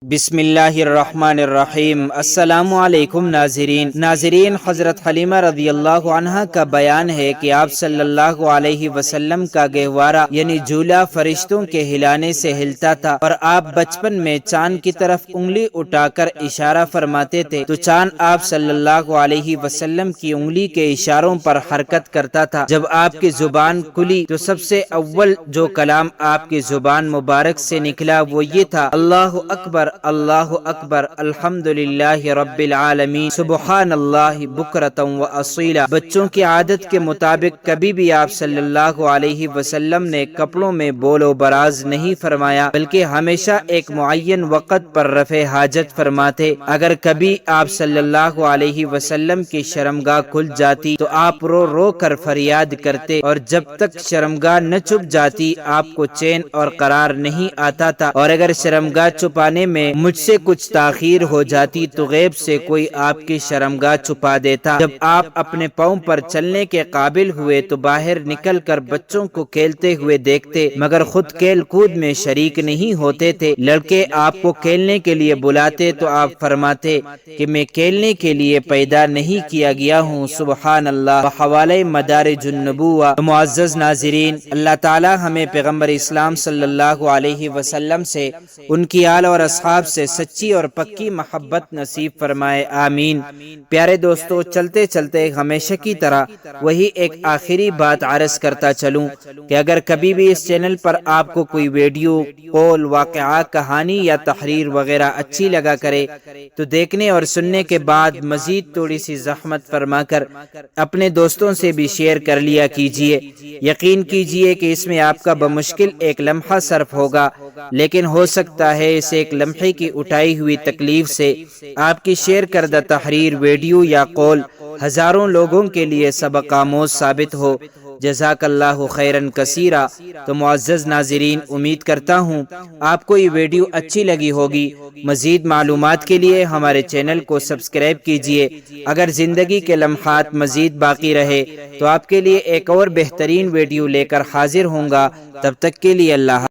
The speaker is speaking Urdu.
بسم اللہ الرحمن الرحیم۔ السلام علیکم ناظرین، حضرت حلیمہ رضی اللہ عنہا کا بیان ہے کہ آپ صلی اللہ علیہ وسلم کا گہوارہ یعنی جھولا فرشتوں کے ہلانے سے ہلتا تھا، اور آپ بچپن میں چاند کی طرف انگلی اٹھا کر اشارہ فرماتے تھے تو چاند آپ صلی اللہ علیہ وسلم کی انگلی کے اشاروں پر حرکت کرتا تھا۔ جب آپ کی زبان کھلی تو سب سے اول جو کلام آپ کی زبان مبارک سے نکلا وہ یہ تھا: اللہ اکبر، اللہ اکبر، الحمدللہ رب العالمین، سبحان اللہ بکرۃ و اصیلا۔ بچوں کی عادت کے مطابق کبھی بھی آپ صلی اللہ علیہ وسلم نے کپڑوں میں بول و براز نہیں فرمایا، بلکہ ہمیشہ ایک معین وقت پر رفع حاجت فرماتے۔ اگر کبھی آپ صلی اللہ علیہ وسلم کی شرمگاہ کھل جاتی تو آپ رو رو کر فریاد کرتے، اور جب تک شرمگاہ نہ چھپ جاتی آپ کو چین اور قرار نہیں آتا تھا، اور اگر شرمگاہ چھپانے میں مجھ سے کچھ تاخیر ہو جاتی تو غیب سے کوئی آپ کی شرمگاہ چھپا دیتا۔ جب آپ اپنے پاؤں پر چلنے کے قابل ہوئے تو باہر نکل کر بچوں کو کھیلتے ہوئے دیکھتے، مگر خود کھیل کود میں شریک نہیں ہوتے تھے۔ لڑکے آپ کو کھیلنے کے لیے بلاتے تو آپ فرماتے کہ میں کھیلنے کے لیے پیدا نہیں کیا گیا ہوں، سبحان اللہ۔ بحوالہ مدارج النبوہ۔ معزز ناظرین، اللہ تعالی ہمیں پیغمبر اسلام صلی اللہ علیہ وسلم سے، ان کی آل اور اصحاب سے سچی اور پکی محبت نصیب فرمائے، آمین۔ پیارے دوستو، چلتے چلتے ہمیشہ کی طرح وہی ایک آخری بات عرض کرتا چلوں کہ اگر کبھی بھی اس چینل پر آپ کو کوئی ویڈیو، قول، واقعہ، کہانی یا تحریر وغیرہ اچھی لگا کرے تو دیکھنے اور سننے کے بعد مزید تھوڑی سی زحمت فرما کر اپنے دوستوں سے بھی شیئر کر لیا کیجئے۔ یقین کیجئے کہ اس میں آپ کا بمشکل ایک لمحہ صرف ہوگا، لیکن ہو سکتا ہے اس ایک لمحے کی اٹھائی ہوئی تکلیف سے آپ کی شیئر کردہ تحریر، ویڈیو یا قول ہزاروں لوگوں کے لیے سبق آموز ثابت ہو۔ جزاک اللہ خیرن کثیرا۔ تو معزز ناظرین، امید کرتا ہوں آپ کو یہ ویڈیو اچھی لگی ہوگی۔ مزید معلومات کے لیے ہمارے چینل کو سبسکرائب کیجئے۔ اگر زندگی کے لمحات مزید باقی رہے تو آپ کے لیے ایک اور بہترین ویڈیو لے کر حاضر ہوں گا۔ تب تک کے لیے اللہ